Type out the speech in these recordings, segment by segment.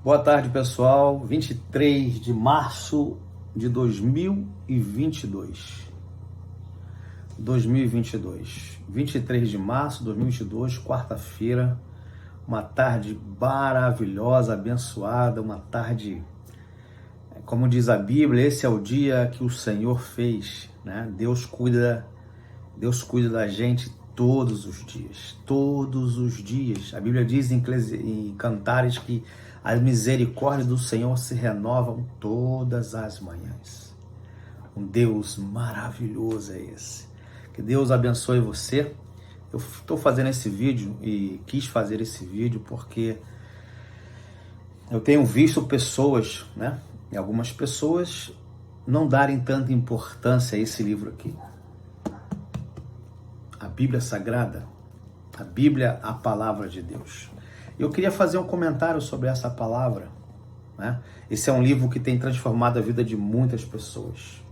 Boa tarde, pessoal. 23 de março de 2022. 23 de março de 2022, quarta-feira. Uma tarde maravilhosa, abençoada, uma tarde, como diz a Bíblia, esse é o dia que o Senhor fez, né? Deus cuida da gente todos os dias, todos os dias. A Bíblia diz em Cantares que as misericórdias do Senhor se renovam todas as manhãs. Um Deus maravilhoso é esse. Que Deus abençoe você. Eu estou fazendo esse vídeo e quis fazer esse vídeo porque eu tenho visto pessoas, né? E algumas pessoas não darem tanta importância a esse livro aqui. A Bíblia Sagrada, a Bíblia, a Palavra de Deus. Eu queria fazer um comentário sobre essa palavra, né? Esse é um livro que tem transformado a vida de muitas pessoas.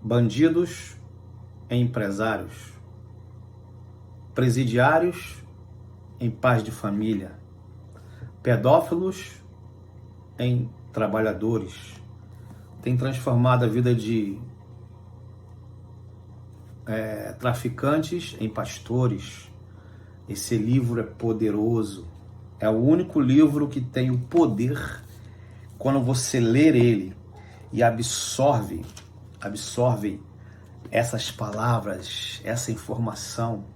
Bandidos em empresários, presidiários em paz de família, pedófilos em trabalhadores. Tem transformado a vida de traficantes em pastores. Esse livro é poderoso. É o único livro que tem o poder, quando você ler ele e absorve essas palavras, essa informação,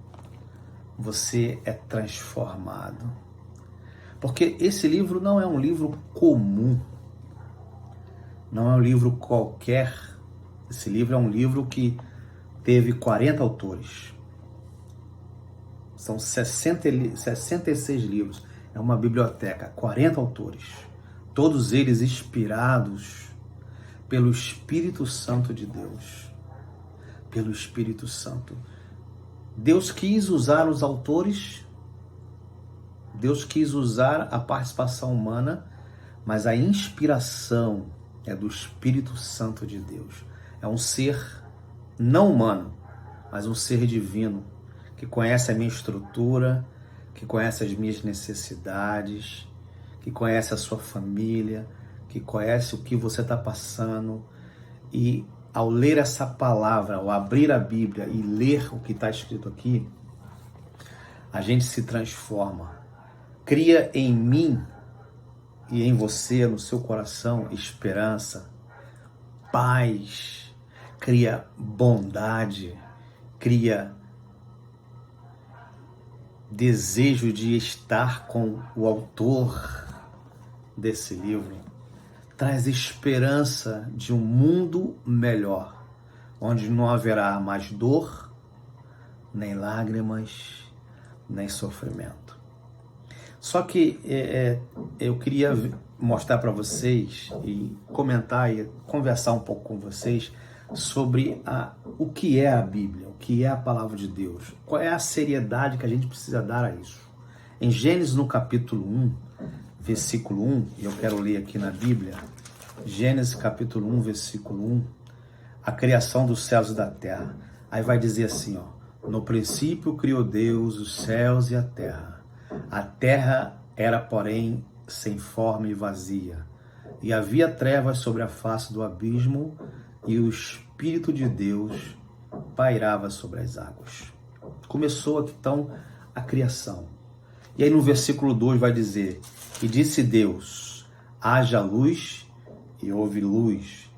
você é transformado. Porque esse livro não é um livro comum, não é um livro qualquer. Esse livro é um livro que teve 40 autores. São 66 livros. É uma biblioteca, 40 autores. Todos eles inspirados pelo Espírito Santo de Deus. Pelo Espírito Santo. Deus quis usar os autores, Deus quis usar a participação humana, mas a inspiração é do Espírito Santo de Deus. É um ser não humano, mas um ser divino, que conhece a minha estrutura, que conhece as minhas necessidades, que conhece a sua família, que conhece o que você está passando. E ao ler essa palavra, ao abrir a Bíblia e ler o que está escrito aqui, a gente se transforma. Cria em mim e em você, no seu coração, esperança, paz, cria bondade, cria desejo de estar com o autor desse livro. Traz esperança de um mundo melhor, onde não haverá mais dor, nem lágrimas, nem sofrimento. Só que eu queria mostrar para vocês e comentar e conversar um pouco com vocês sobre o que é a Bíblia, o que é a Palavra de Deus, qual é a seriedade que a gente precisa dar a isso. Em Gênesis, no capítulo 1, versículo 1, e eu quero ler aqui na Bíblia, Gênesis capítulo 1, versículo 1, a criação dos céus e da terra. Aí vai dizer assim, ó: no princípio criou Deus os céus e a terra. A terra era, porém, sem forma e vazia, e havia trevas sobre a face do abismo, e o Espírito de Deus pairava sobre as águas. Começou aqui, então, a criação. E aí no versículo 2 vai dizer: e disse Deus, haja luz, e houve luz.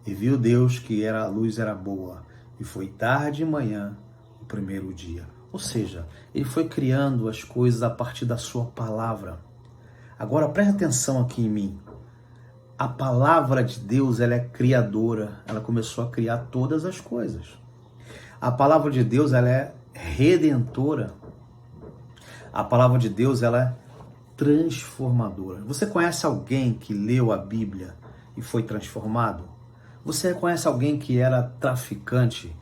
E viu Deus que a luz era boa, e foi tarde e manhã o primeiro dia. Ou seja, ele foi criando as coisas a partir da sua palavra. Agora preste atenção aqui em mim. A palavra de Deus, ela é criadora. Ela começou a criar todas as coisas. A palavra de Deus, ela é redentora. A palavra de Deus, ela é transformadora. Você conhece alguém que leu a Bíblia e foi transformado? Você conhece alguém que era traficante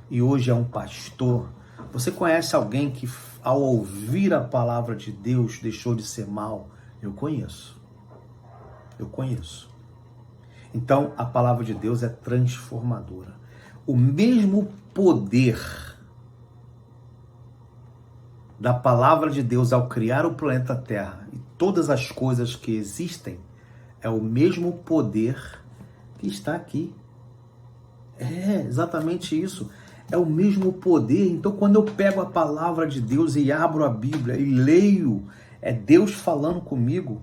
e hoje é um pastor? Você conhece alguém que, ao ouvir a palavra de Deus, deixou de ser mal? Eu conheço. Então, a palavra de Deus é transformadora. O mesmo poder da palavra de Deus ao criar o planeta Terra e todas as coisas que existem é o mesmo poder que está aqui. É exatamente isso. É o mesmo poder. Então, quando eu pego a palavra de Deus e abro a Bíblia e leio, é Deus falando comigo.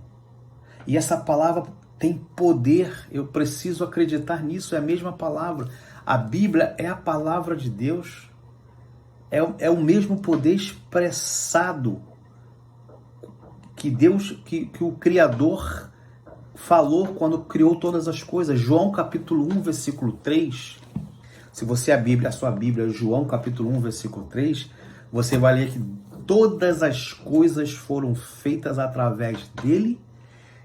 E essa palavra tem poder. Eu preciso acreditar nisso. É a mesma palavra. A Bíblia é a palavra de Deus. É o mesmo poder expressado que Deus, que o Criador falou quando criou todas as coisas. João capítulo 1, versículo 3. Se você a sua Bíblia, João capítulo 1, versículo 3, você vai ler que todas as coisas foram feitas através dele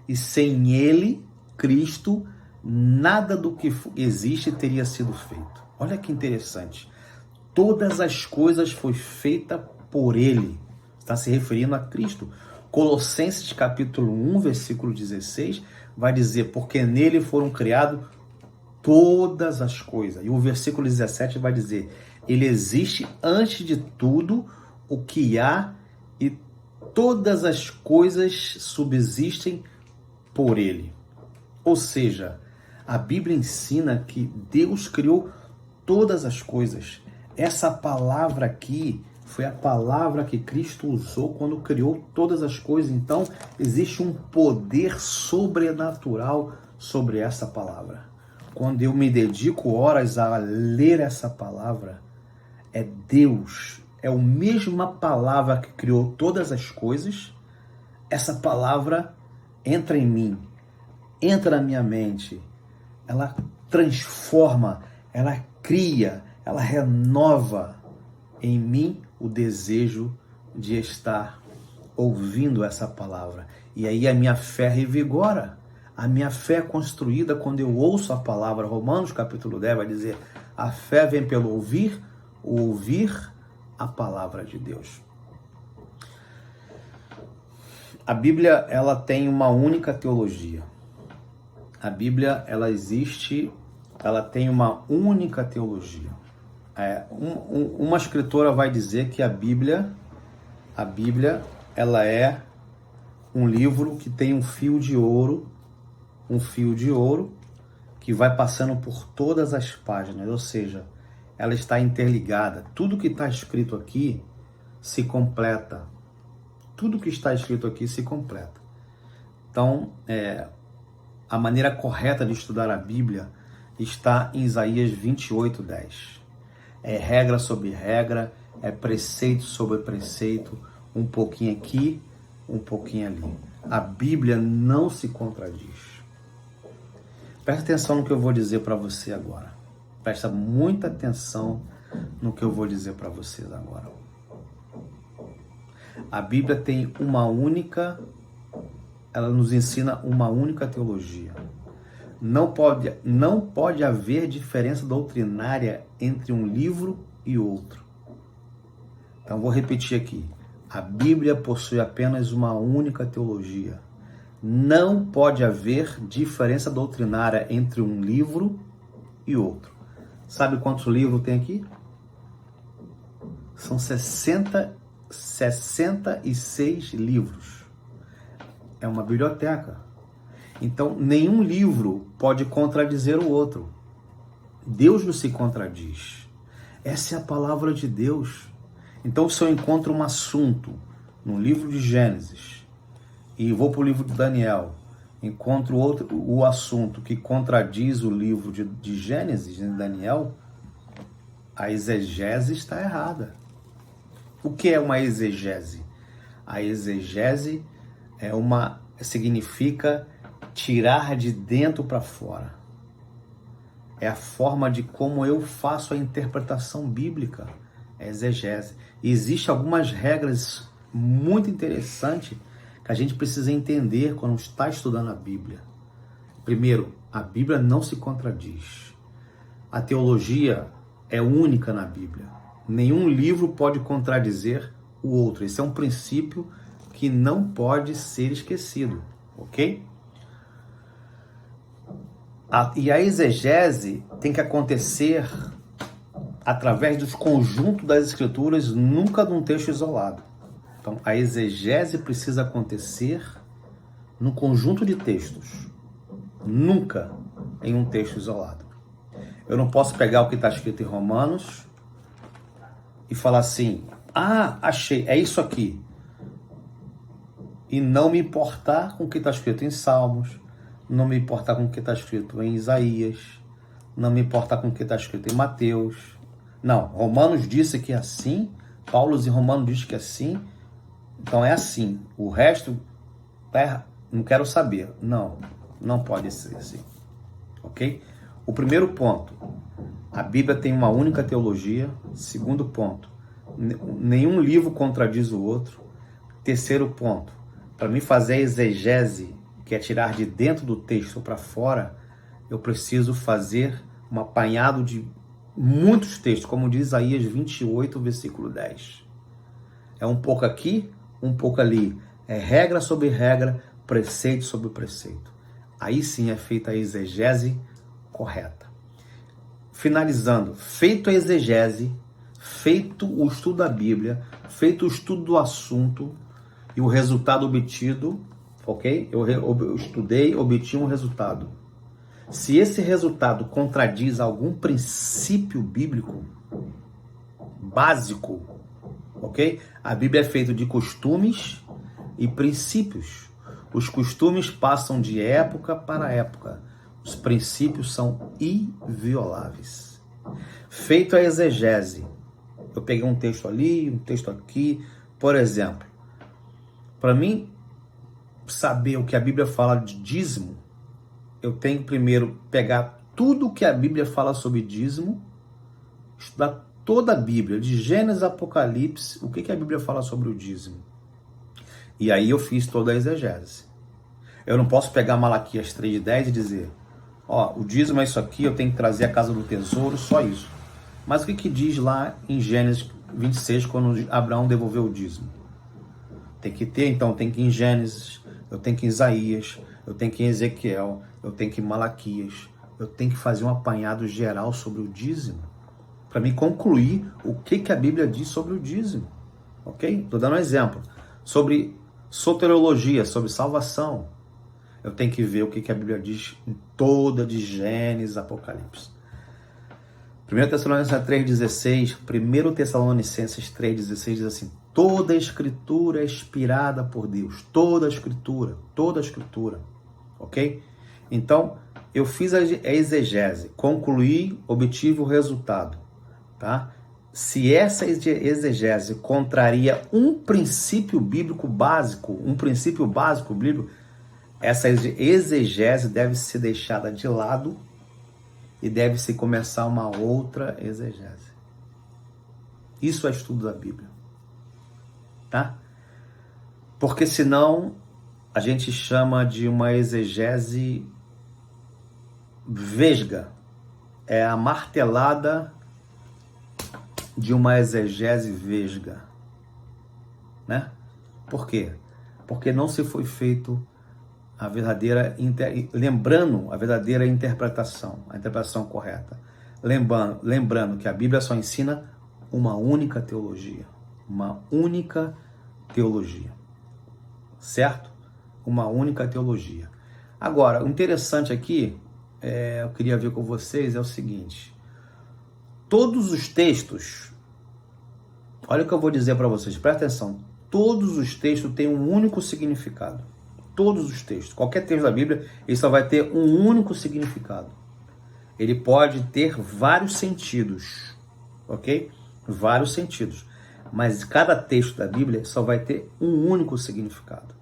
e sem ele, Cristo, nada do que existe teria sido feito. Olha que interessante. Todas as coisas foi feita por ele. Está se referindo a Cristo. Colossenses capítulo 1, versículo 16, vai dizer, porque nele foram criados todas as coisas. E o versículo 17 vai dizer, ele existe antes de tudo o que há e todas as coisas subsistem por ele. Ou seja, a Bíblia ensina que Deus criou todas as coisas. Essa palavra aqui foi a palavra que Cristo usou quando criou todas as coisas. Então, existe um poder sobrenatural sobre essa palavra. Quando eu me dedico horas a ler essa palavra, é Deus, é a mesma palavra que criou todas as coisas. Essa palavra entra em mim, entra na minha mente, ela transforma, ela cria, ela renova em mim o desejo de estar ouvindo essa palavra. E aí a minha fé revigora. A minha fé é construída quando eu ouço a palavra. Romanos capítulo 10 vai dizer, a fé vem pelo ouvir, o ouvir a palavra de Deus. A Bíblia, ela tem uma única teologia. A Bíblia, ela existe, ela tem uma única teologia. Uma escritora vai dizer que a Bíblia, ela é um livro que tem um fio de ouro que vai passando por todas as páginas, ou seja, ela está interligada. Tudo que está escrito aqui se completa. Tudo que está escrito aqui se completa. Então, a maneira correta de estudar a Bíblia está em Isaías 28:10. É regra sobre regra, é preceito sobre preceito, um pouquinho aqui, um pouquinho ali. A Bíblia não se contradiz. Presta atenção no que eu vou dizer para você agora. Presta muita atenção no que eu vou dizer para vocês agora. A Bíblia tem ela nos ensina uma única teologia. Não pode haver diferença doutrinária entre um livro e outro. Então vou repetir aqui. A Bíblia possui apenas uma única teologia. Não pode haver diferença doutrinária entre um livro e outro. Sabe quantos livros tem aqui? São 66 livros. É uma biblioteca. Então, nenhum livro pode contradizer o outro. Deus não se contradiz. Essa é a palavra de Deus. Então, se eu encontro um assunto no livro de Gênesis e vou para o livro de Daniel, encontro o assunto que contradiz o livro de Gênesis, de Daniel, a exegese está errada. O que é uma exegese? A exegese significa tirar de dentro para fora. É a forma de como eu faço a interpretação bíblica, é exegese. E existem algumas regras muito interessantes que a gente precisa entender quando está estudando a Bíblia. Primeiro, a Bíblia não se contradiz. A teologia é única na Bíblia. Nenhum livro pode contradizer o outro. Esse é um princípio que não pode ser esquecido, ok? E a exegese tem que acontecer através dos conjuntos das escrituras, nunca num texto isolado. Então, a exegese precisa acontecer no conjunto de textos, nunca em um texto isolado. Eu não posso pegar o que está escrito em Romanos e falar assim, achei, é isso aqui, e não me importar com o que está escrito em Salmos, não me importar com o que está escrito em Isaías, não me importar com o que está escrito em Mateus. Não, Romanos disse que é assim, Paulo em Romanos diz que é assim, então é assim. O resto, não quero saber. Não pode ser assim. Ok? O primeiro ponto, a Bíblia tem uma única teologia. Segundo ponto, nenhum livro contradiz o outro. Terceiro ponto, para mim fazer a exegese, que é tirar de dentro do texto para fora, eu preciso fazer um apanhado de muitos textos, como diz Isaías 28, versículo 10. É um pouco aqui, um pouco ali. É regra sobre regra, preceito sobre preceito. Aí sim é feita a exegese correta. Finalizando, feito a exegese, feito o estudo da Bíblia, feito o estudo do assunto e o resultado obtido, ok? Eu estudei, obti um resultado. Se esse resultado contradiz algum princípio bíblico básico, ok? A Bíblia é feita de costumes e princípios. Os costumes passam de época para época. Os princípios são invioláveis. Feito a exegese, eu peguei um texto ali, um texto aqui, por exemplo, para mim saber o que a Bíblia fala de dízimo, eu tenho que primeiro pegar tudo o que a Bíblia fala sobre dízimo, estudar toda a Bíblia, de Gênesis a Apocalipse, o que a Bíblia fala sobre o dízimo. E aí eu fiz toda a exegese. Eu não posso pegar Malaquias 3:10 e dizer, o dízimo é isso aqui, eu tenho que trazer a casa do tesouro, só isso. Mas o que diz lá em Gênesis 26, quando Abraão devolveu o dízimo? Tem que ter, então, tem que ir em Gênesis, eu tenho que ir em Isaías, eu tenho que ir em Ezequiel, eu tenho que ir em Malaquias, eu tenho que fazer um apanhado geral sobre o dízimo, para me concluir o que a Bíblia diz sobre o dízimo, ok? Estou dando um exemplo. Sobre soteriologia, sobre salvação, eu tenho que ver o que a Bíblia diz em toda de Gênesis, Apocalipse. 1 Tessalonicenses 3,16, 1 Tessalonicenses 3,16 diz assim, toda a escritura é inspirada por Deus, toda a escritura, ok? Então, eu fiz a exegese, concluí, obtive o resultado, tá? Se essa exegese contraria um princípio bíblico básico, bíblico, essa exegese deve ser deixada de lado e deve-se começar uma outra exegese. Isso é estudo da Bíblia, tá? Porque senão a gente chama de uma exegese vesga. É a martelada de uma exegese vesga, né? Por quê? Porque não se foi feito a verdadeira, lembrando a verdadeira interpretação, a interpretação correta. Lembrando que a Bíblia só ensina uma única teologia. Certo? Uma única teologia. Agora, o interessante aqui, eu queria ver com vocês, é o seguinte. Todos os textos, olha o que eu vou dizer para vocês, presta atenção. Todos os textos têm um único significado. Todos os textos, qualquer texto da Bíblia, ele só vai ter um único significado. Ele pode ter vários sentidos, ok? Vários sentidos. Mas cada texto da Bíblia só vai ter um único significado.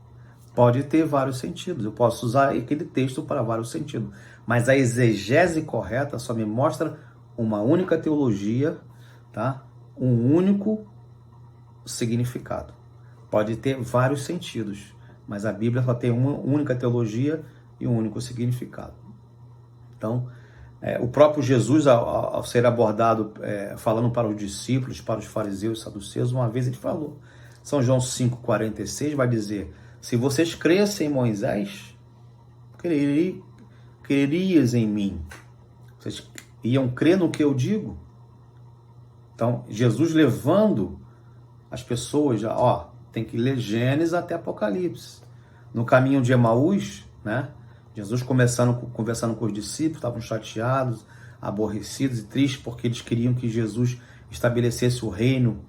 Pode ter vários sentidos. Eu posso usar aquele texto para vários sentidos. Mas a exegese correta só me mostra uma única teologia, tá? Um único significado. Pode ter vários sentidos. Mas a Bíblia só tem uma única teologia e um único significado. Então, o próprio Jesus, ao ser abordado, falando para os discípulos, para os fariseus e saduceus, uma vez ele falou, São João 5,46 vai dizer, se vocês crescem em Moisés, crerias em mim. Vocês iam crer no que eu digo? Então, Jesus levando as pessoas, tem que ler Gênesis até Apocalipse. No caminho de Emaús, né? Jesus conversando com os discípulos, estavam chateados, aborrecidos e tristes porque eles queriam que Jesus estabelecesse o reino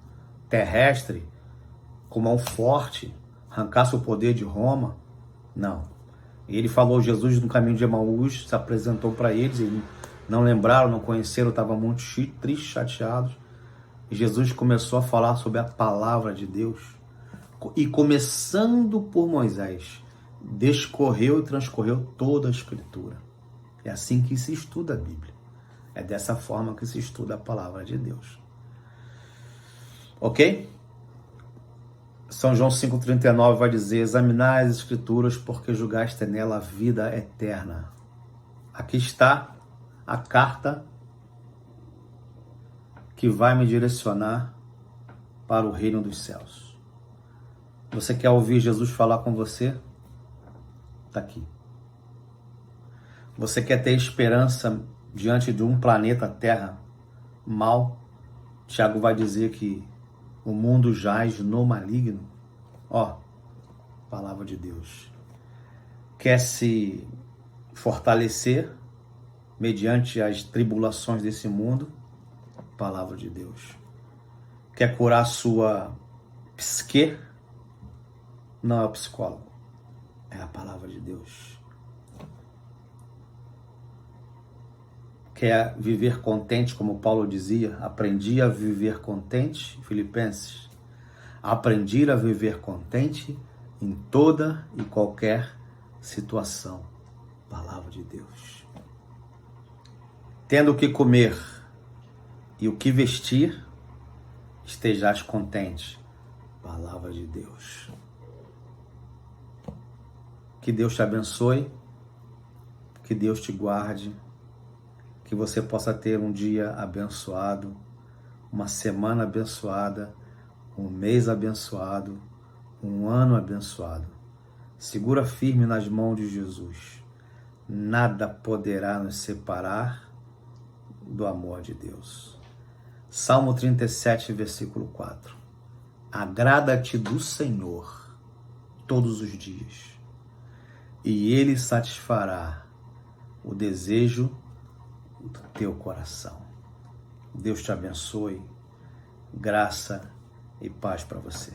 terrestre com mão forte, arrancasse o poder de Roma. Não. Ele falou, Jesus no caminho de Emaús, se apresentou para eles, eles não lembraram, não conheceram, estavam muito tristes, chateados. E Jesus começou a falar sobre a palavra de Deus. E começando por Moisés, descorreu e transcorreu toda a Escritura. É assim que se estuda a Bíblia. É dessa forma que se estuda a palavra de Deus. Ok? São João 5,39 vai dizer, examinai as Escrituras porque julgaste nela a vida eterna. Aqui está a carta que vai me direcionar para o reino dos céus. Você quer ouvir Jesus falar com você? Está aqui. Você quer ter esperança diante de um planeta Terra mal? Tiago vai dizer que o mundo jaz no maligno. Ó, palavra de Deus. Quer se fortalecer mediante as tribulações desse mundo? Palavra de Deus. Quer curar sua psique? Não é o psicólogo. É a palavra de Deus. Quer viver contente, como Paulo dizia? Aprendi a viver contente, Filipenses. Aprendi a viver contente em toda e qualquer situação. Palavra de Deus. Tendo o que comer e o que vestir, estejais contente. Palavra de Deus. Que Deus te abençoe, que Deus te guarde, que você possa ter um dia abençoado, uma semana abençoada, um mês abençoado, um ano abençoado. Segura firme nas mãos de Jesus. Nada poderá nos separar do amor de Deus. Salmo 37, versículo 4. Agrada-te do Senhor todos os dias, e Ele satisfará o desejo do teu coração. Deus te abençoe, graça e paz para você.